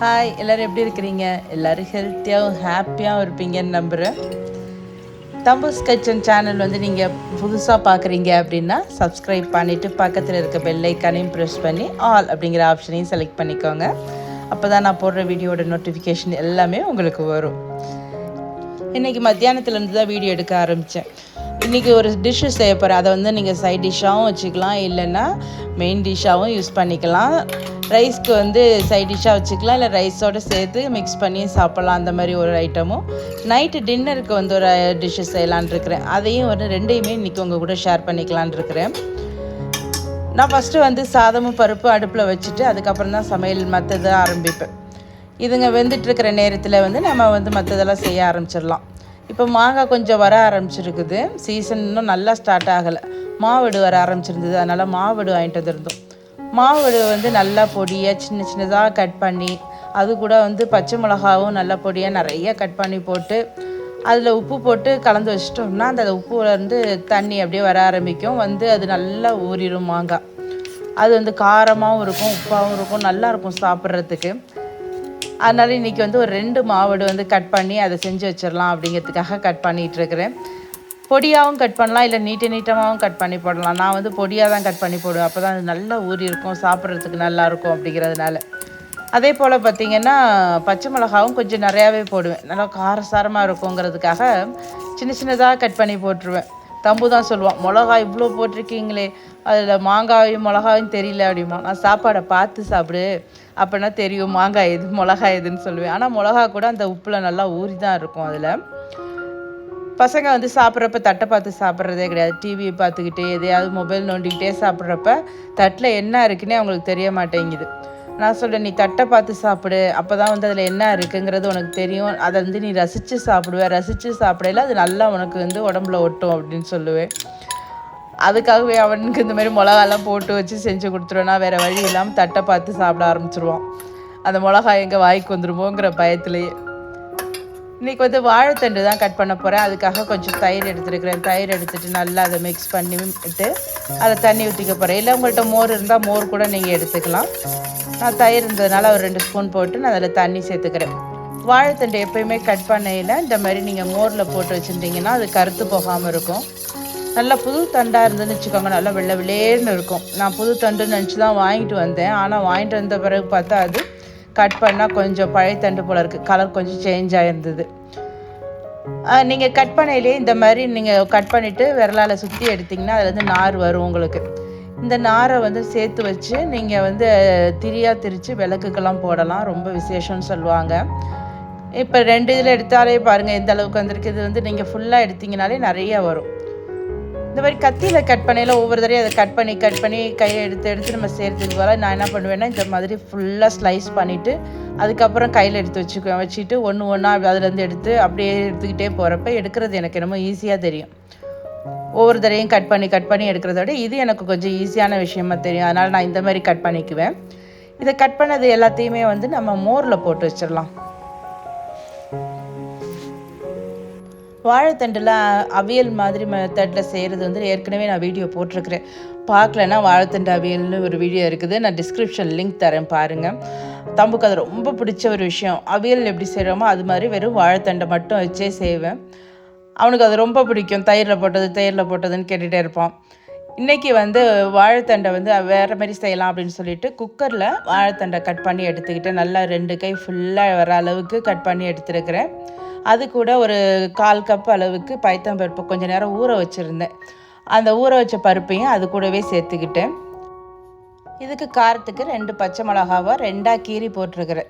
Hi, எல்லோரும் எப்படி இருக்கிறீங்க? எல்லோரும் ஹெல்த்தியாகவும் ஹாப்பியாகவும் இருப்பீங்கன்னு நம்புகிறேன். தம்பூஸ் கிச்சன் சேனல் வந்து நீங்கள் புதுசாக பார்க்குறீங்க அப்படின்னா சப்ஸ்கிரைப் பண்ணிவிட்டு பக்கத்தில் இருக்க பெல் ஐக்கானையும் ப்ரெஸ் பண்ணி ஆல் அப்படிங்கிற ஆப்ஷனையும் செலக்ட் பண்ணிக்கோங்க. அப்போ தான் நான் போடுற வீடியோட நோட்டிஃபிகேஷன் எல்லாமே உங்களுக்கு வரும். இன்றைக்கி மத்தியானத்துலேருந்து தான் வீடியோ எடுக்க ஆரம்பித்தேன். இன்றைக்கி ஒரு டிஷ்ஷு செய்ய போகிறேன். அதை வந்து நீங்கள் சைட் டிஷ்ஷாகவும் வச்சுக்கலாம், இல்லைன்னா மெயின் டிஷ்ஷாகவும் யூஸ் பண்ணிக்கலாம். ரைஸ்க்கு வந்து சைட் டிஷ்ஷாக வச்சுக்கலாம், இல்லை ரைஸோடு சேர்த்து மிக்ஸ் பண்ணி சாப்பிட்லாம். அந்த மாதிரி ஒரு ஐட்டமும் நைட்டு டின்னருக்கு வந்து ஒரு டிஷ்ஷு செய்யலான் இருக்கிறேன். அதையும் ஒரு ரெண்டையுமே இன்றைக்கி உங்கள் கூட ஷேர் பண்ணிக்கலான் இருக்கிறேன். நான் ஃபஸ்ட்டு வந்து சாதமும் பருப்பு அடுப்பில் வச்சுட்டு அதுக்கப்புறம் தான் சமையல் மற்றதை ஆரம்பிப்பேன். இதுங்க வெந்துட்டுருக்கிற நேரத்தில் வந்து நம்ம வந்து மற்றதெல்லாம் செய்ய ஆரம்பிச்சிடலாம். இப்போ மாங்காய் கொஞ்சம் வர ஆரம்பிச்சிருக்குது. சீசன் இன்னும் நல்லா ஸ்டார்ட் ஆகலை. மாவடு வர ஆரம்பிச்சிருந்தது, அதனால் மாவடு வாங்கிட்டு வந்துருந்தோம். மாவடு வந்து நல்லா பொடியாக சின்ன சின்னதாக கட் பண்ணி, அது கூட வந்து பச்சை மிளகாவும் நல்லா பொடியாக நிறைய கட் பண்ணி போட்டு அதில் உப்பு போட்டு கலந்து வச்சிட்டோம்னா அந்த உப்புலேருந்து தண்ணி அப்படியே வர ஆரம்பிக்கும். வந்து அது நல்லா ஊறிடும் மாங்காய். அது வந்து காரமாகவும் இருக்கும், உப்பாகவும் இருக்கும், நல்லாயிருக்கும் சாப்பிட்றதுக்கு. அதனால் இன்றைக்கி வந்து ஒரு 2 மாவடு வந்து கட் பண்ணி அதை செஞ்சு வச்சிடலாம் அப்படிங்கிறதுக்காக கட் பண்ணிகிட்ருக்கிறேன். பொடியாகவும் கட் பண்ணலாம், இல்லை நீட்டமாகவும் கட் பண்ணி போடலாம். நான் வந்து பொடியாக தான் கட் பண்ணி போடுவேன். அப்போ தான் அது நல்லா ஊறி இருக்கும், சாப்பிட்றதுக்கு நல்லாயிருக்கும் அப்படிங்கிறதுனால. அதே போல் பார்த்திங்கன்னா பச்சை மிளகாவும் கொஞ்சம் நிறையாவே போடுவேன். நல்லா காரசாரமாக இருக்குங்கிறதுக்காக சின்ன சின்னதாக கட் பண்ணி போட்டுருவேன். தம்பு தான் சொல்லுவான், மிளகா இவ்வளோ போட்டிருக்கீங்களே, அதில் மாங்காயும் மிளகாயும் தெரியல அப்படிமா. நான் சாப்பாடை பார்த்து சாப்பிடு, அப்படின்னா தெரியும் மாங்காய் எது மிளகா எதுன்னு சொல்லுவேன். ஆனால் மிளகா கூட அந்த உப்பில் நல்லா ஊறி தான் இருக்கும். அதில் பசங்க வந்து சாப்பிட்றப்ப தட்டை பார்த்து சாப்பிட்றதே கிடையாது. டிவியை பார்த்துக்கிட்டே எதையாவது மொபைல் நோண்டிக்கிட்டே சாப்பிட்றப்ப தட்டில் என்ன இருக்குன்னே அவங்களுக்கு தெரிய மாட்டேங்குது. நான் சொல்கிறேன், நீ தட்டை பார்த்து சாப்பிடு, அப்போ தான் வந்து அதில் என்ன இருக்குங்கிறது உனக்கு தெரியும். அதை வந்து நீ ரசித்து சாப்பிடுவேன், ரசித்து சாப்பிடல அது நல்லா உனக்கு வந்து உடம்புல ஒட்டும் அப்படின்னு சொல்லுவேன். அதுக்காகவே அவனுக்கு இந்த மாதிரி மிளகாலாம் போட்டு வச்சு செஞ்சு கொடுத்துருவேன்னா வேறு வழி இல்லாமல் தட்டை பார்த்து சாப்பிட ஆரம்பிச்சிருவான். அந்த மிளகா எங்கே வாய்க்கு வந்துடுமோங்கிற பயத்துலேயே. இன்றைக்கி வந்து வாழைத்தண்டு தான் கட் பண்ண போகிறேன். அதுக்காக கொஞ்சம் தயிர் எடுத்துருக்கிறேன். தயிர் எடுத்துகிட்டு நல்லா அதை மிக்ஸ் பண்ணிவிட்டு அதை தண்ணி ஊற்றிக்க போகிறேன். இல்லை உங்கள்கிட்ட மோர் இருந்தால் மோர் கூட நீங்கள் எடுத்துக்கலாம். நான் தயிர் இருந்ததுனால ஒரு 2 ஸ்பூன் போட்டு நான் அதில் தண்ணி சேர்த்துக்கிறேன். வாழைத்தண்டு எப்போயுமே கட் பண்ணையில் இந்த மாதிரி நீங்கள் மோரில் போட்டு வச்சுருந்தீங்கன்னா அது கருத்து போகாமல் இருக்கும். நல்லா புது தண்டாக இருந்ததுன்னு வச்சுக்கோங்க, நல்லா வெள்ளை வெள்ளேன்னு இருக்கும். நான் புது தண்டுன்னு நினச்சி தான் வாங்கிட்டு வந்தேன். ஆனால் வாங்கிட்டு வந்த பிறகு பார்த்தா அது கட் பண்ணால் கொஞ்சம் பழைய தண்டு போல் இருக்குது. கலர் கொஞ்சம் சேஞ்ச் ஆகிருந்தது. நீங்கள் கட் பண்ணையிலே இந்த மாதிரி நீங்கள் கட் பண்ணிவிட்டு விரலால் சுற்றி எடுத்திங்கன்னா அதில் வந்து நார் வரும் உங்களுக்கு. இந்த நாரை வந்து சேர்த்து வச்சு நீங்கள் வந்து திரியாக திரித்து விளக்குக்கெல்லாம் போடலாம். ரொம்ப விசேஷம்னு சொல்லுவாங்க. இப்போ 2 இதில் எடுத்தாலே பாருங்கள் எந்த அளவுக்கு வந்திருக்கு. இது வந்து நீங்கள் ஃபுல்லாக எடுத்திங்கனாலே நிறைய வரும். இந்த மாதிரி கத்தியில் கட் பண்ணையில் ஒவ்வொரு தடையும் அதை கட் பண்ணி கையை எடுத்து நம்ம செய்கிறதுக்கு போல நான் என்ன பண்ணுவேன்னா இந்த மாதிரி ஃபுல்லாக ஸ்லைஸ் பண்ணிவிட்டு அதுக்கப்புறம் கையில் எடுத்து வச்சுட்டு ஒன்றா அதுலேருந்து எடுத்து அப்படியே எடுத்துக்கிட்டே போகிறப்ப எடுக்கிறது எனக்கு என்னமோ ஈஸியாக தெரியும். ஒவ்வொரு தடையும் கட் பண்ணி எடுக்கிறத விட இது எனக்கு கொஞ்சம் ஈஸியான விஷயமா தெரியும். அதனால் நான் இந்த மாதிரி கட் பண்ணிக்குவேன். இதை கட் பண்ணது எல்லாத்தையுமே வந்து நம்ம மோரில் போட்டு வச்சிடலாம். வாழைத்தண்டில் அவியல் மாதிரி மெத்தடில் செய்கிறது வந்து ஏற்கனவே நான் வீடியோ போட்டிருக்கிறேன். பார்க்கலன்னா வாழைத்தண்டு அவியல்னு ஒரு வீடியோ இருக்குது, நான் டிஸ்கிரிப்ஷன் லிங்க் தரேன் பாருங்கள். தம்புக்கு அது ரொம்ப பிடிச்ச ஒரு விஷயம். அவியல் எப்படி செய்கிறோமோ அது மாதிரி வெறும் வாழைத்தண்டை மட்டும் வச்சே செய்வேன். அவனுக்கு அது ரொம்ப பிடிக்கும். தயிரில் போட்டதுன்னு கேட்டுகிட்டே இருப்பான். இன்றைக்கி வந்து வாழைத்தண்டை வந்து வேறு மாதிரி செய்யலாம் அப்படின்னு சொல்லிட்டு குக்கரில் வாழைத்தண்டை கட் பண்ணி எடுத்துக்கிட்டு நல்லா 2 கை ஃபுல்லாக வர அளவுக்கு கட் பண்ணி எடுத்துருக்கிறேன். அது கூட ஒரு 1/4 கப் அளவுக்கு பைத்தம்பருப்பு கொஞ்சம் நேரம் ஊற வச்சுருந்தேன். அந்த ஊற வச்ச பருப்பையும் அது கூடவே சேர்த்துக்கிட்டேன். இதுக்கு காரத்துக்கு 2 பச்சை மிளகாவை 2ஆக கீறி போட்டிருக்கிறேன்.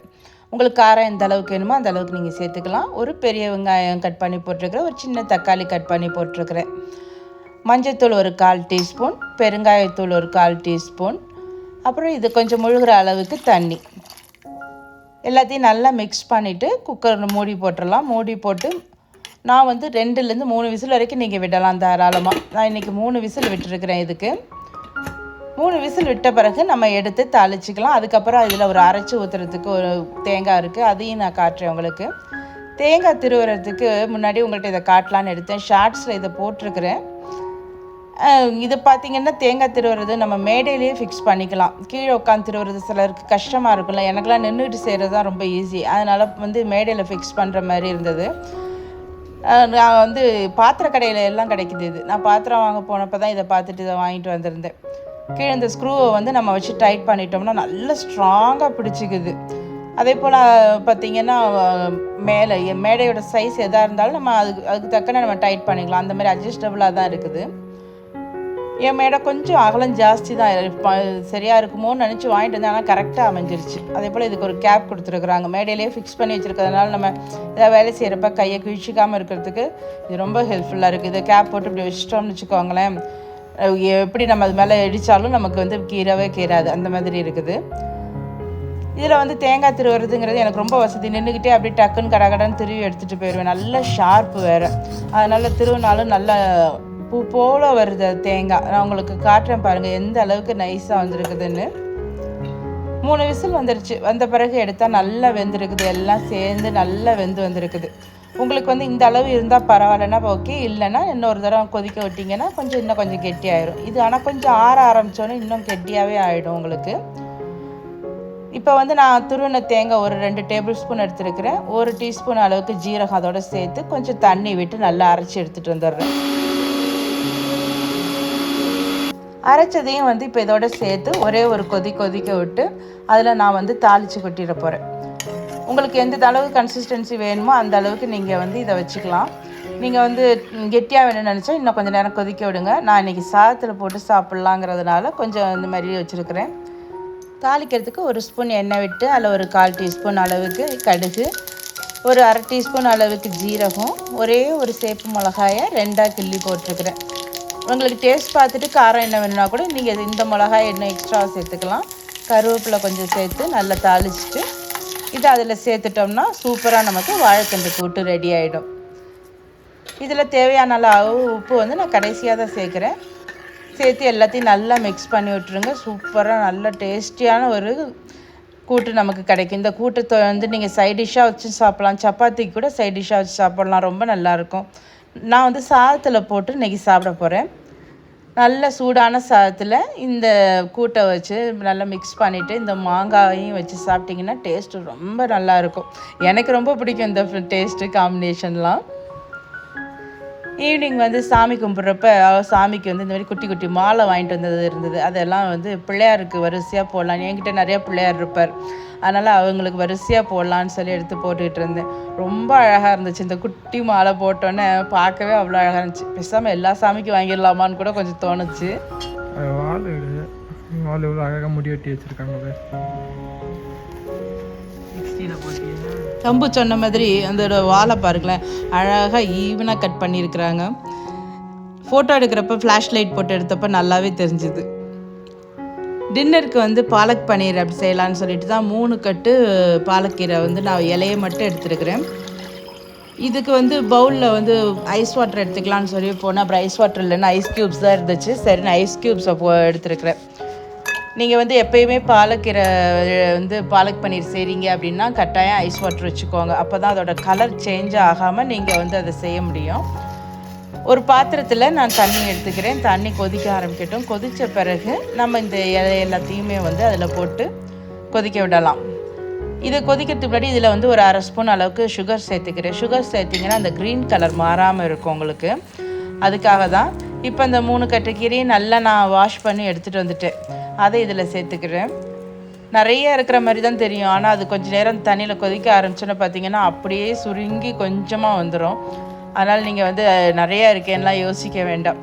உங்களுக்கு காரம் எந்த அளவுக்கு வேணுமோ அந்த அளவுக்கு நீங்கள் சேர்த்துக்கலாம். ஒரு பெரிய வெங்காயம் கட் பண்ணி போட்டிருக்கிறேன். ஒரு சின்ன தக்காளி கட் பண்ணி போட்டிருக்கிறேன். மஞ்சள்தூள் ஒரு 1/4 டீஸ்பூன், பெருங்காயத்தூள் ஒரு 1/4 டீஸ்பூன், அப்புறம் இது கொஞ்சம் முழுகிற அளவுக்கு தண்ணி. எல்லாத்தையும் நல்லா மிக்ஸ் பண்ணிவிட்டு குக்கரில் மூடி போட்டுடலாம். மூடி போட்டு நான் வந்து 2லேருந்து 3 விசில் வரைக்கும் நீங்கள் விடலாம் தாராளமாக. நான் இன்றைக்கி 3 விசில் விட்டுருக்கிறேன். இதுக்கு 3 விசில் விட்ட பிறகு நம்ம எடுத்து தாளிச்சிக்கலாம். அதுக்கப்புறம் இதில் ஒரு அரைச்சி ஊற்றுறதுக்கு ஒரு தேங்காய் இருக்குது, அதையும் நான் காட்டுறேன் உங்களுக்கு. தேங்காய் திருவுறதுக்கு முன்னாடி உங்கள்கிட்ட இதை காட்டலான்னு எடுத்தேன். ஷார்ட்ஸில் இதை போட்டிருக்கிறேன். இது பார்த்திங்கன்னா தேங்காய் திருவுறது நம்ம மேடையிலேயே ஃபிக்ஸ் பண்ணிக்கலாம். கீழே உட்காந்து திருவுறது சிலருக்கு கஷ்டமாக இருக்கும்ல, எனக்கெல்லாம் நின்றுட்டு செய்கிறது தான் ரொம்ப ஈஸி. அதனால் வந்து மேடையில் ஃபிக்ஸ் பண்ணுற மாதிரி இருந்தது. நான் வந்து பாத்திர கடையில் எல்லாம் கிடைக்குது இது. நான் பாத்திரம் வாங்க போனப்போ தான் இதை பார்த்துட்டு இதை வாங்கிட்டு வந்திருந்தேன். கீழே இந்த ஸ்க்ரூவை வந்து நம்ம வச்சு டைட் பண்ணிட்டோம்னா நல்லா ஸ்ட்ராங்காக பிடிச்சிக்குது. அதே போல் பார்த்திங்கன்னா மேடையோட சைஸ் எதாக இருந்தாலும் நம்ம அதுக்கு தக்கன நம்ம டைட் பண்ணிக்கலாம். அந்த மாதிரி அட்ஜஸ்டபுளாக தான் இருக்குது. என் மேடை கொஞ்சம் அகலம் ஜாஸ்தி தான், சரியாக இருக்குமோன்னு நினச்சி வாங்கிட்டு வந்தேன். ஆனால் கரெக்டாக அமைஞ்சிருச்சு. அதே போல் இதுக்கு ஒரு கேப் கொடுத்துருக்குறாங்க. மேடையிலேயே ஃபிக்ஸ் பண்ணி வச்சுருக்கிறதுனால நம்ம ஏதாவது வேலை செய்கிறப்ப கையை கிழிச்சிக்காமல் இருக்கிறதுக்கு இது ரொம்ப ஹெல்ப்ஃபுல்லாக இருக்குது. இதை கேப் போட்டு இப்படி வச்சிட்டோம்னு வச்சுக்கோங்களேன், எப்படி நம்ம அது மேலே இடித்தாலும் நமக்கு வந்து கீறாது, அந்த மாதிரி இருக்குது. இதில் வந்து தேங்காய் திருவுறதுங்கிறது எனக்கு ரொம்ப வசதி. நின்றுக்கிட்டே அப்படி டக்குன்னு கடகடன்னு திருவி எடுத்துகிட்டு போயிடுவேன். நல்ல ஷார்ப்பு வேறு. அதனால் திருவினாலும் நல்ல பூ போல் வருது தேங்காய். நான் உங்களுக்கு காட்டுறேன் பாருங்கள் எந்த அளவுக்கு நைஸாக வந்திருக்குதுன்னு. 3 விசில் வந்துருச்சு. வந்த பிறகு எடுத்தால் நல்லா வெந்திருக்குது. எல்லாம் சேர்ந்து நல்லா வந்திருக்குது. உங்களுக்கு வந்து இந்த அளவு இருந்தால் பரவாயில்லன்னா ஓகே, இல்லைன்னா இன்னொரு தடவை கொதிக்க விட்டிங்கன்னா இன்னும் கொஞ்சம் கெட்டியாயிடும். இது ஆனால் கொஞ்சம் ஆற ஆரம்பித்தோன்னே இன்னும் கெட்டியாகவே ஆகிடும் உங்களுக்கு. இப்போ வந்து நான் துருவின தேங்காய் ஒரு 2 டேபிள் ஸ்பூன் எடுத்துருக்கிறேன். 1 டீஸ்பூன் அளவுக்கு ஜீரகம் அதோடு சேர்த்து கொஞ்சம் தண்ணி விட்டு நல்லா அரைச்சி எடுத்துகிட்டு வந்துடுறேன். அரைச்சதையும் வந்து இப்போ இதோட சேர்த்து ஒரே ஒரு கொதிக்க விட்டு அதில் நான் வந்து தாளித்து கொட்டிட போகிறேன். உங்களுக்கு எந்த அளவு கன்சிஸ்டன்சி வேணுமோ அந்த அளவுக்கு நீங்கள் வந்து இதை வச்சுக்கலாம். நீங்கள் வந்து கெட்டியாக வேணும்னு நினச்சா இன்னும் கொஞ்சம் நேரம் கொதிக்க விடுங்க. நான் இன்றைக்கி சாதத்தில் போட்டு சாப்பிட்லாங்கிறதுனால கொஞ்சம் இந்த மாதிரி வச்சுருக்கிறேன். தாளிக்கிறதுக்கு 1 ஸ்பூன் எண்ணெய் விட்டு அதில் ஒரு 1/4 டீஸ்பூன் அளவுக்கு கடுகு, ஒரு 1/2 டீஸ்பூன் அளவுக்கு ஜீரகம், ஒரே ஒரு சேப்பு மிளகாயை 2ஆக கிள்ளி போட்டிருக்கிறேன். உங்களுக்கு டேஸ்ட் பார்த்துட்டு காரம் என்ன வேணும்னா கூட நீங்கள் இந்த மிளகாய் எண்ணெய் எக்ஸ்ட்ரா சேர்த்துக்கலாம். கருவேப்பிலை கொஞ்சம் சேர்த்து நல்லா தாளிச்சிட்டு இதை அதில் சேர்த்துட்டோம்னா சூப்பராக நமக்கு வாழைத்தண்டு கூட்டு ரெடி ஆகிடும். இதில் தேவையான அளவு உப்பு வந்து நான் கடைசியாக தான் சேர்க்குறேன். சேர்த்து எல்லாத்தையும் நல்லா மிக்ஸ் பண்ணி விட்டுருங்க. சூப்பராக நல்ல டேஸ்டியான ஒரு கூட்டு நமக்கு கிடைக்கும். இந்த கூட்டத்தை வந்து நீங்கள் சைட் டிஷ்ஷாக வச்சு சாப்பிட்லாம். சப்பாத்திக்கு கூட சைட் டிஷ்ஷாக வச்சு சாப்பிட்லாம். ரொம்ப நல்லாயிருக்கும். நான் வந்து சாதத்தில் போட்டு இன்றைக்கி சாப்பிட போகிறேன். நல்ல சூடான சாதத்தில் இந்த கூட்டை வச்சு நல்லா மிக்ஸ் பண்ணிவிட்டு இந்த மாங்காயையும் வச்சு சாப்பிட்டிங்கன்னா டேஸ்ட்டு ரொம்ப நல்லாயிருக்கும். எனக்கு ரொம்ப பிடிக்கும் இந்த டேஸ்ட்டு காம்பினேஷன்லாம். ஈவினிங் வந்து சாமி கும்பிட்றப்ப சாமிக்கு வந்து இந்த மாதிரி குட்டி குட்டி மாலை வாங்கிட்டு இருந்தது. அதெல்லாம் வந்து பிள்ளையாருக்கு வரிசையாக போடலாம். என்கிட்ட நிறையா பிள்ளையார் இருப்பார். அதனால் அவங்களுக்கு வரிசையாக போடலான்னு சொல்லி எடுத்து போட்டுக்கிட்டு இருந்தேன். ரொம்ப அழகாக இருந்துச்சு. இந்த குட்டி மாலை போட்டோன்னே பார்க்கவே அவ்வளோ அழகாக இருந்துச்சு. பேசாமல் எல்லா சாமிக்கும் வாங்கிடலாமான்னு கூட கொஞ்சம் தோணுச்சு. வால் எவ்வளோ அழகாக முடி வெட்டி வச்சுருக்காங்க. தம்பு சொன்ன மாதிரி அந்த வாழை பாருங்களேன், அழகாக ஈவனாக கட் பண்ணியிருக்கிறாங்க. ஃபோட்டோ எடுக்கிறப்ப ஃப்ளாஷ் லைட் போட்டு எடுத்தப்போ நல்லாவே தெரிஞ்சுது. டின்னருக்கு வந்து பாலக் பன்னீர் அப்படி செய்யலான்னு சொல்லிட்டு தான் 3 கட்டு பாலக்கீரை வந்து நான் இலையை மட்டும் எடுத்துருக்கிறேன். இதுக்கு வந்து பவுலில் வந்து ஐஸ் வாட்டர் எடுத்துக்கலான்னு சொல்லி போனால் அப்புறம் ஐஸ் வாட்டர் இல்லைன்னா ஐஸ் க்யூப்ஸ் தான் இருந்துச்சு. சரி, நான் ஐஸ் க்யூப்ஸை எடுத்துருக்கிறேன். நீங்கள் வந்து எப்போயுமே பாலக்கீரை வந்து பாலக் பன்னீர் செய்கிறீங்க அப்படின்னா கட்டாயம் ஐஸ் வாட்டர் வச்சுக்கோங்க. அப்போ தான் அதோட கலர் சேஞ்ச் ஆகாமல் நீங்கள் வந்து அதை செய்ய முடியும். ஒரு பாத்திரத்தில் நான் தண்ணி எடுத்துக்கிறேன். தண்ணி கொதிக்க ஆரம்பிக்கட்டும். கொதித்த பிறகு நம்ம இந்த எல்லாத்தையுமே வந்து அதில் போட்டு கொதிக்க விடலாம். இதை கொதிக்கிறதுக்கு முன்னாடி இதில் வந்து ஒரு 1/2 ஸ்பூன் அளவுக்கு சுகர் சேர்த்துக்கிறேன். சுகர் சேர்த்திங்கன்னா அந்த க்ரீன் கலர் மாறாமல் இருக்கும் உங்களுக்கு. அதுக்காக தான். இப்போ இந்த 3 கட்டு கீரையும் நல்லா நான் வாஷ் பண்ணி எடுத்துகிட்டு வந்துட்டேன். அதை இதில் சேர்த்துக்கிறேன். நிறைய இருக்கிற மாதிரி தான் தெரியும், ஆனால் அது கொஞ்சம் நேரம் தண்ணியில் கொதிக்க ஆரம்பிச்சோன்னு பார்த்தீங்கன்னா அப்படியே சுருங்கி கொஞ்சமாக வந்துடும். அதனால் நீங்கள் வந்து நிறையா இருக்கேன்லாம் யோசிக்க வேண்டாம்.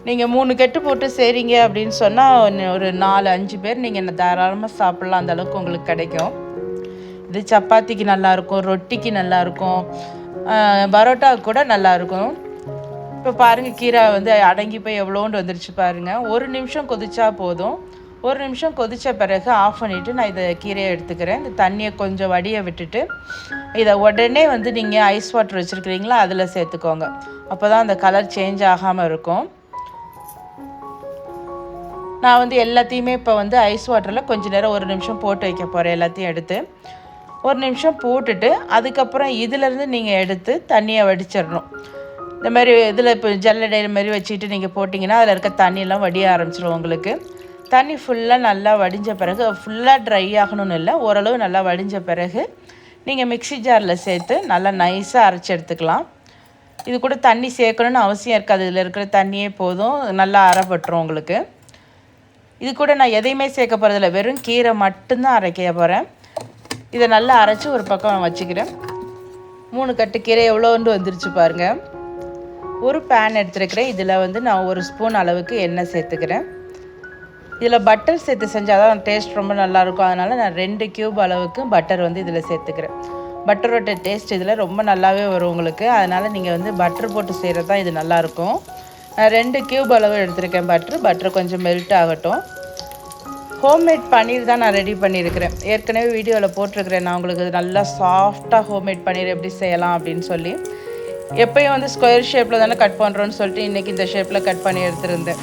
நீங்கள் 3 கட்டு போட்டு செய்கிறீங்க அப்படின்னு சொன்னால் ஒரு 4-5 பேர் நீங்கள் தாராளமாக சாப்பிட்லாம். அந்தளவுக்கு உங்களுக்கு கிடைக்கும். இது சப்பாத்திக்கு நல்லாயிருக்கும், ரொட்டிக்கு நல்லாயிருக்கும், பரோட்டாவுக்கு கூட நல்லாயிருக்கும். இப்போ பாருங்கள், கீரை வந்து அடங்கி போய் எவ்வளோண்டு வந்துருச்சு பாருங்கள். 1 நிமிஷம் கொதிச்சா போதும். 1 நிமிஷம் கொதித்த பிறகு ஆஃப் பண்ணிவிட்டு நான் இதை கீரையை எடுத்துக்கிறேன். இந்த தண்ணியை கொஞ்சம் வடிய விட்டுட்டு இதை உடனே வந்து நீங்கள் ஐஸ் வாட்டர் வச்சுருக்கிறீங்களா அதில் சேர்த்துக்கோங்க. அப்போ தான் அந்த கலர் சேஞ்ச் ஆகாமல் இருக்கும். நான் வந்து எல்லாத்தையுமே இப்போ வந்து ஐஸ் வாட்டரில் கொஞ்சம் நேரம் 1 நிமிஷம் போட்டு வைக்க போகிறேன். எல்லாத்தையும் எடுத்து 1 நிமிஷம் போட்டுட்டு அதுக்கப்புறம் இதிலேருந்து நீங்கள் எடுத்து தண்ணியை வடிச்சிடணும். இந்த மாதிரி இதில் இப்போ ஜல்லடையில் மாதிரி வச்சுக்கிட்டு நீங்கள் போட்டிங்கன்னா அதில் இருக்க தண்ணியெல்லாம் வடிய ஆரம்பிச்சிடும் உங்களுக்கு. தண்ணி ஃபுல்லாக நல்லா வடிஞ்ச பிறகு ஃபுல்லாக ட்ரை ஆகணும்னு இல்லை, ஓரளவு நல்லா வடிஞ்ச பிறகு நீங்கள் மிக்ஸி ஜாரில் சேர்த்து நல்லா நைஸாக அரைச்சி எடுத்துக்கலாம். இது கூட தண்ணி சேர்க்கணுன்னு அவசியம் இருக்காது, இதில் இருக்கிற தண்ணியே போதும், நல்லா அரைப்பட்டுரும் உங்களுக்கு. இது கூட நான் எதையுமே சேர்க்க போகிறதில்ல, வெறும் கீரை மட்டும்தான் அரைக்க போகிறேன். இதை நல்லா அரைச்சி ஒரு பக்கம் வச்சுக்கிறேன். 3 கட்டு கீரை எவ்வளோண்டு வந்துருச்சு பாருங்கள். ஒரு பேன் எடுத்துருக்கிறேன். இதில் வந்து நான் 1 ஸ்பூன் அளவுக்கு எண்ணெய் சேர்த்துக்கிறேன். இதில் பட்டர் சேர்த்து செஞ்சால் தான் டேஸ்ட் ரொம்ப நல்லாயிருக்கும். அதனால் நான் 2 கியூப் அளவுக்கு பட்டர் வந்து இதில் சேர்த்துக்கிறேன். பட்டரோட டேஸ்ட் இதில் ரொம்ப நல்லாவே வரும் உங்களுக்கு. அதனால் நீங்கள் வந்து பட்டர் போட்டு செய்கிறது தான் இது நல்லாயிருக்கும். நான் 2 கியூப் அளவு எடுத்துருக்கேன் பட்டர் கொஞ்சம் மெல்ட் ஆகட்டும். ஹோம்மேட் பன்னீர் தான் நான் ரெடி பண்ணியிருக்கிறேன். ஏற்கனவே வீடியோவில் போட்டிருக்கிறேன் நான் உங்களுக்கு நல்லா சாஃப்டாக ஹோம்மேட் பன்னீர் எப்படி செய்யலாம் அப்படின்னு சொல்லி. எப்போயும் வந்து ஸ்கொயர் ஷேப்பில் தானே கட் பண்ணுறோன்னு சொல்லிட்டு இன்றைக்கி இந்த ஷேப்பில் கட் பண்ணி எடுத்துருந்தேன்.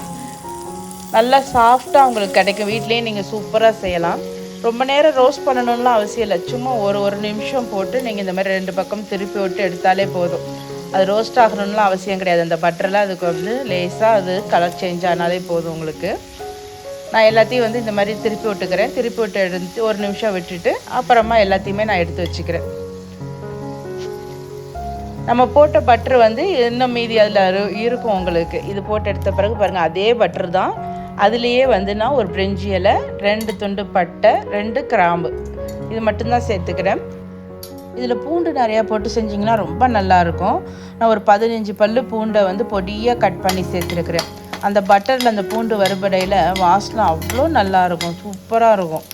நல்லா சாஃப்டாக உங்களுக்கு கிடைக்கும். வீட்லேயே நீங்கள் சூப்பராக செய்யலாம். ரொம்ப நேரம் ரோஸ்ட் பண்ணணும்லாம் அவசியம் இல்லை. சும்மா ஒரு நிமிஷம் போட்டு நீங்கள் இந்த மாதிரி 2 பக்கம் திருப்பி விட்டு எடுத்தாலே போதும். அது ரோஸ்ட் ஆகணும்லாம் அவசியம் கிடையாது. அந்த பட்டரில் அதுக்கு வந்து லேசாக அது கலர் சேஞ்ச் ஆனாலே போதும் உங்களுக்கு. நான் எல்லாத்தையும் வந்து இந்த மாதிரி திருப்பி விட்டுக்கிறேன். திருப்பி விட்டு எடுத்து 1 நிமிஷம் விட்டுட்டு அப்புறமா எல்லாத்தையுமே நான் எடுத்து வச்சுக்கிறேன். நம்ம போட்ட பட்டர் வந்து இன்னும் மீதி அதில் இருக்கும் உங்களுக்கு. இது போட்டு எடுத்த பிறகு பாருங்கள், அதே பட்டர் தான். அதுலேயே வந்து நான் ஒரு பிரிஞ்சி இலை, 2 துண்டு பட்டை, 2 கிராம்பு இது மட்டும்தான் சேர்த்துக்கிறேன். இதில் பூண்டு நிறையா போட்டு செஞ்சிங்கன்னா ரொம்ப நல்லாயிருக்கும். நான் ஒரு 15 பல்லு பூண்டை வந்து பொடியாக கட் பண்ணி சேர்த்துருக்குறேன். அந்த பட்டரில் அந்த பூண்டு வறுபடையில் வாசனை அவ்வளோ நல்லாயிருக்கும், சூப்பராக இருக்கும்.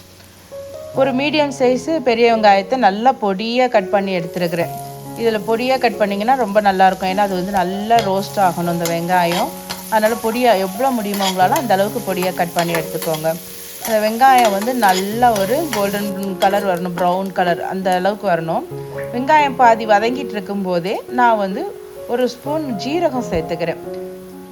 ஒரு மீடியம் சைஸு பெரிய வெங்காயத்தை நல்லா பொடியாக கட் பண்ணி எடுத்துருக்குறேன். இதில் பொடியாக கட் பண்ணிங்கன்னா ரொம்ப நல்லாயிருக்கும். ஏன்னா அது வந்து நல்லா ரோஸ்ட் ஆகணும் இந்த வெங்காயம். அதனால் பொடியாக எவ்வளோ முடியுமோ உங்களால் அந்த அளவுக்கு பொடியாக கட் பண்ணி எடுத்துக்கோங்க. அந்த வெங்காயம் வந்து நல்லா ஒரு கோல்டன் கலர் வரணும், ப்ரௌன் கலர் அந்த அளவுக்கு வரணும். வெங்காயம் பாதி வதங்கிட்டு இருக்கும்போதே நான் வந்து 1 ஸ்பூன் ஜீரகம் சேர்த்துக்கிறேன்.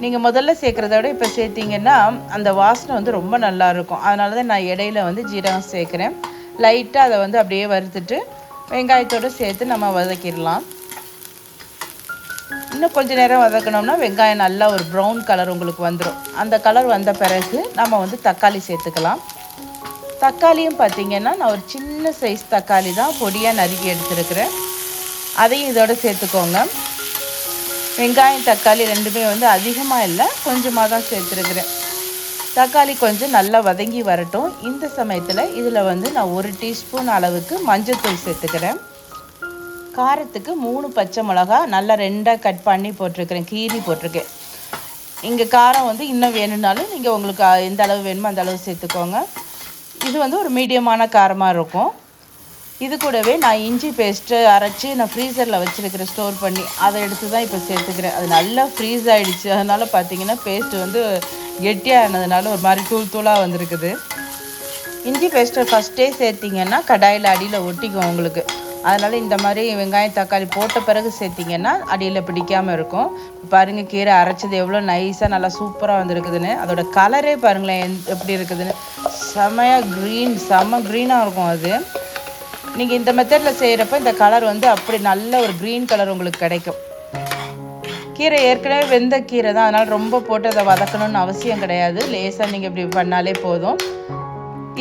நீங்கள் முதல்ல சேர்க்குறத விட இப்போ சேர்த்திங்கன்னா அந்த வாசனை வந்து ரொம்ப நல்லாயிருக்கும். அதனால தான் நான் இடையில வந்து ஜீரகம் சேர்க்குறேன். லைட்டாக அதை வந்து அப்படியே வறுத்துட்டு வெங்காயத்தோடு சேர்த்து நம்ம வதக்கிடலாம். இன்னும் கொஞ்சம் நேரம் வதக்கணும்னா வெங்காயம் நல்லா ஒரு ப்ரௌன் கலர் உங்களுக்கு வந்துடும். அந்த கலர் வந்த பிறகு நம்ம வந்து தக்காளி சேர்த்துக்கலாம். தக்காளியும் பார்த்திங்கன்னா நான் ஒரு சின்ன சைஸ் தக்காளி தான் பொடியாக நறுக்கி எடுத்துருக்கிறேன். அதையும் இதோடு சேர்த்துக்கோங்க. வெங்காயம் தக்காளி ரெண்டுமே வந்து அதிகமாக இல்லை, கொஞ்சமாக தான் சேர்த்துருக்குறேன். தக்காளி கொஞ்சம் நல்லா வதங்கி வரட்டும். இந்த சமயத்தில் இதில் வந்து நான் 1 டீஸ்பூன் அளவுக்கு மஞ்சள்தூள் சேர்த்துக்கிறேன். காரத்துக்கு 3 பச்சை மிளகா நல்லா 2ஆக கட் பண்ணி போட்டிருக்கிறேன், கீரி போட்டிருக்கேன். இங்கே காரம் வந்து இன்னும் வேணும்னாலும் நீங்கள் உங்களுக்கு எந்த அளவு வேணுமோ அந்த அளவு சேர்த்துக்கோங்க. இது வந்து ஒரு மீடியமான காரமாக இருக்கும். இது கூடவே நான் இஞ்சி பேஸ்ட்டு அரைச்சி நான் ஃப்ரீசரில் வச்சுருக்கிறேன் ஸ்டோர் பண்ணி, அதை எடுத்து தான் இப்போ சேர்த்துக்கிறேன். அது நல்லா ஃப்ரீஸ் ஆகிடுச்சு. அதனால் பார்த்திங்கன்னா பேஸ்ட்டு வந்து கெட்டியாக ஆனதுனால ஒரு மாதிரி தூளாக வந்திருக்குது. இஞ்சி பேஸ்ட்டை ஃபஸ்ட்டே சேர்த்திங்கன்னா கடாயில் அடியில் ஒட்டிக்கும் உங்களுக்கு. அதனால் இந்த மாதிரி வெங்காயம் தக்காளி போட்ட பிறகு சேர்த்திங்கன்னா அடியில் பிடிக்காமல் இருக்கும். பாருங்கள் கீரை அரைச்சது எவ்வளோ நைஸாக நல்லா சூப்பராக வந்துருக்குதுன்னு. அதோட கலரே பாருங்களேன் எப்படி இருக்குதுன்னு. செம்ம க்ரீனாக இருக்கும் அது. நீங்கள் இந்த மெத்தடில் செய்கிறப்ப இந்த கலர் வந்து அப்படி நல்ல ஒரு க்ரீன் கலர் உங்களுக்கு கிடைக்கும். கீரை ஏற்கனவே வெந்த கீரை தான், அதனால் ரொம்ப போட்டு அதை வதக்கணும்னு அவசியம் கிடையாது. லேசாக நீங்கள் இப்படி பண்ணாலே போதும்.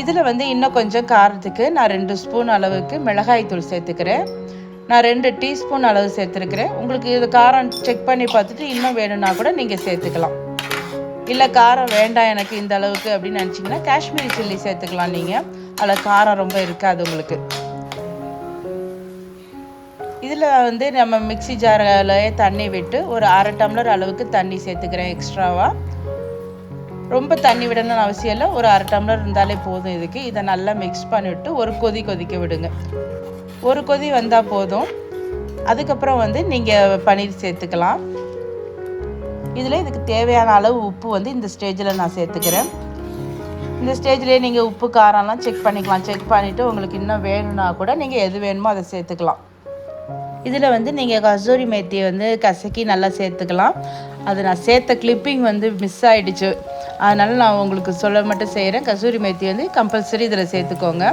இதில் வந்து இன்னும் கொஞ்சம் காரத்துக்கு நான் 2 ஸ்பூன் அளவுக்கு மிளகாய் தூள் சேர்த்துக்கிறேன். நான் 2 டீஸ்பூன் அளவு சேர்த்துருக்கிறேன். உங்களுக்கு இது காரம் செக் பண்ணி பார்த்துட்டு இன்னும் வேணும்னா கூட நீங்கள் சேர்த்துக்கலாம். இல்லை காரம் வேண்டாம் எனக்கு இந்த அளவுக்கு அப்படின்னு நினச்சிங்கன்னா காஷ்மீரி சில்லி சேர்த்துக்கலாம். நீங்கள் அதில் காரம் ரொம்ப இருக்காது உங்களுக்கு. இதில் வந்து நம்ம மிக்ஸி ஜாரில் தண்ணி விட்டு ஒரு 1/2 டம்ளர் அளவுக்கு தண்ணி சேர்த்துக்கிறேன் எக்ஸ்ட்ராவாக. ரொம்ப தண்ணி விடணும்னு அவசியம் இல்லை, ஒரு 1/2 டம்ளர் இருந்தாலே போதும் இதுக்கு. இதை நல்லா மிக்ஸ் பண்ணிவிட்டு ஒரு கொதிக்க விடுங்க. ஒரு கொதி வந்தால் போதும். அதுக்கப்புறம் வந்து நீங்கள் பன்னீர் சேர்த்துக்கலாம். இதில் இதுக்கு தேவையான அளவு உப்பு வந்து இந்த ஸ்டேஜில் நான் சேர்த்துக்கிறேன். இந்த ஸ்டேஜ்லேயே நீங்கள் உப்பு காரம்லாம் செக் பண்ணிக்கலாம். செக் பண்ணிவிட்டு உங்களுக்கு இன்னும் வேணும்னா கூட நீங்கள் எது வேணுமோ அதை சேர்த்துக்கலாம். இதில் வந்து நீங்கள் கசூரி மேத்தியை வந்து கசக்கி நல்லா சேர்த்துக்கலாம். அது நான் சேர்த்த கிளிப்பிங் வந்து மிஸ் ஆகிடுச்சு, அதனால் நான் உங்களுக்கு சொல்ல மட்டும் செய்கிறேன். கசூரி மேத்தி வந்து கம்பல்சரி இதில் சேர்த்துக்கோங்க.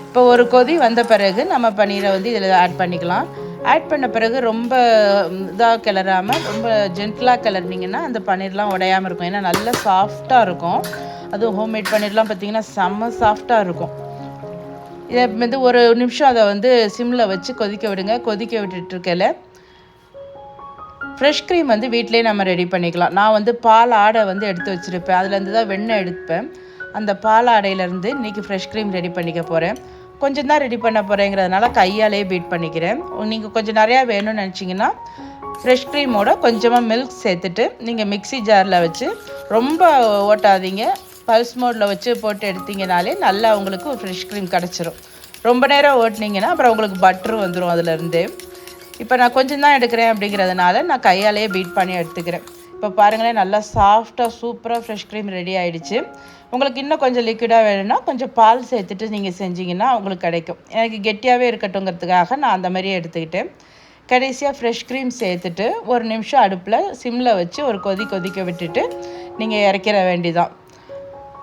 இப்போ ஒரு கொதி வந்த பிறகு நம்ம பன்னீரை வந்து இதில் ஆட் பண்ணிக்கலாம். ஆட் பண்ண பிறகு ரொம்ப இதாக கிளறாமல் ரொம்ப ஜென்டிலாக கிளறினீங்கன்னா அந்த பன்னீர்லாம் உடையாமல் இருக்கும். ஏன்னா நல்லா சாஃப்டாக இருக்கும். அதுவும் ஹோம்மேட் பன்னீர்லாம் பார்த்திங்கன்னா செம்ம சாஃப்டாக இருக்கும். இதை வந்து ஒரு நிமிஷம் அதை வந்து சிம்மில் வச்சு கொதிக்க விடுங்க. கொதிக்க விட்டுட்டுருக்கல ஃப்ரெஷ் க்ரீம் வந்து வீட்டிலே நம்ம ரெடி பண்ணிக்கலாம். நான் வந்து பால் ஆடை வந்து எடுத்து வச்சுருப்பேன். அதுலேருந்து தான் வெண்ணெய் எடுப்பேன். அந்த பால் ஆடையிலேருந்து இன்றைக்கி ஃப்ரெஷ் க்ரீம் ரெடி பண்ணிக்க போகிறேன். கொஞ்சம் தான் ரெடி பண்ண போகிறேங்கிறதுனால கையாலே பீட் பண்ணிக்கிறேன். நீங்கள் கொஞ்சம் நிறையா வேணும்னு நினச்சிங்கன்னா ஃப்ரெஷ் க்ரீமோட கொஞ்சமாக மில்க் சேர்த்துட்டு நீங்கள் மிக்ஸி ஜாரில் வச்சு ரொம்ப ஓட்டாதீங்க, பல்ஸ் மோடில் வச்சு போட்டு எடுத்திங்கனாலே நல்லா உங்களுக்கு ஃப்ரெஷ் க்ரீம் கிடச்சிரும். ரொம்ப நேரம் ஓட்டினீங்கன்னா அப்புறம் உங்களுக்கு பட்டரும் வந்துடும் அதுலேருந்து. இப்போ நான் கொஞ்சம் தான் எடுக்கிறேன் அப்படிங்கிறதுனால நான் கையாலேயே பீட் பண்ணி எடுத்துக்கிறேன். இப்போ பாருங்களேன், நல்லா சாஃப்டாக சூப்பராக ஃப்ரெஷ் க்ரீம் ரெடி ஆகிடுச்சு. உங்களுக்கு இன்னும் கொஞ்சம் லிக்விடாக வேணும்னா கொஞ்சம் பால் சேர்த்துட்டு நீங்கள் செஞ்சிங்கன்னா உங்களுக்கு கிடைக்கும். எனக்கு கெட்டியாகவே இருக்கட்டுங்கிறதுக்காக நான் அந்த மாதிரியே எடுத்துக்கிட்டேன். கடைசியாக ஃப்ரெஷ் க்ரீம் சேர்த்துட்டு ஒரு நிமிஷம் அடுப்பில் சிம்மில் வச்சு ஒரு கொதிக்க விட்டுட்டு நீங்கள் இறக்கிற வேண்டிதான்.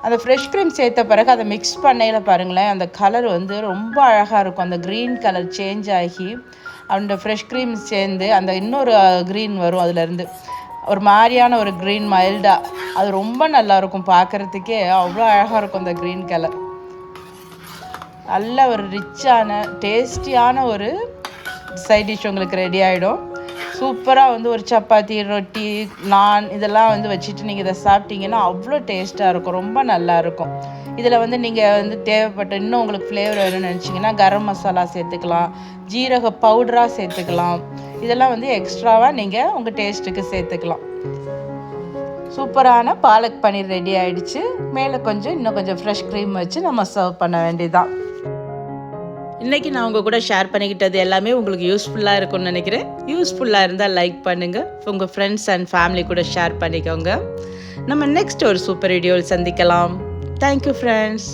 அந்த ஃப்ரெஷ் க்ரீம் சேர்த்த பிறகு அதை மிக்ஸ் பண்ணையில் பாருங்களேன், அந்த கலர் வந்து ரொம்ப அழகாக இருக்கும். அந்த க்ரீன் கலர் சேஞ்ச் ஆகி அந்த ஃப்ரெஷ் க்ரீம் சேர்ந்து அந்த இன்னொரு க்ரீன் வரும், அதுலேருந்து ஒரு மாதிரியான ஒரு க்ரீன் மைல்டாக, அது ரொம்ப நல்லாயிருக்கும். பார்க்குறதுக்கே அவ்வளோ அழகாக இருக்கும் அந்த க்ரீன் கலர். நல்ல ஒரு ரிச்சான டேஸ்டியான ஒரு சைட் டிஷ் உங்களுக்கு ரெடி ஆகிடும். சூப்பராக வந்து ஒரு சப்பாத்தி, ரொட்டி, நான் இதெல்லாம் வந்து வச்சுட்டு நீங்கள் இதை சாப்பிட்டீங்கன்னா அவ்வளோ டேஸ்ட்டாக இருக்கும். ரொம்ப நல்லாயிருக்கும். இதில் வந்து நீங்கள் வந்து தேவைப்பட்ட இன்னும் உங்களுக்கு ஃப்ளேவர் வேணும்னு நினச்சிங்கன்னா கரம் மசாலா சேர்த்துக்கலாம், ஜீரக பவுடராக சேர்த்துக்கலாம். இதெல்லாம் வந்து எக்ஸ்ட்ராவாக நீங்கள் உங்கள் டேஸ்ட்டுக்கு சேர்த்துக்கலாம். சூப்பரான பாலக் பன்னீர் ரெடி ஆகிடுச்சு. மேலே இன்னும் கொஞ்சம் ஃப்ரெஷ் க்ரீம் வச்சு நம்ம சர்வ் பண்ண வேண்டியதான். இன்றைக்கி நான் உங்கள் கூட ஷேர் பண்ணிக்கிட்டது எல்லாமே உங்களுக்கு யூஸ்ஃபுல்லாக இருக்கும்னு நினைக்கிறேன். யூஸ்ஃபுல்லாக இருந்தால் லைக் பண்ணுங்கள், உங்கள் ஃப்ரெண்ட்ஸ் அண்ட் ஃபேமிலி கூட ஷேர் பண்ணிக்கோங்க. நம்ம நெக்ஸ்ட் ஒரு சூப்பர் வீடியோவில் சந்திக்கலாம். Thank you friends.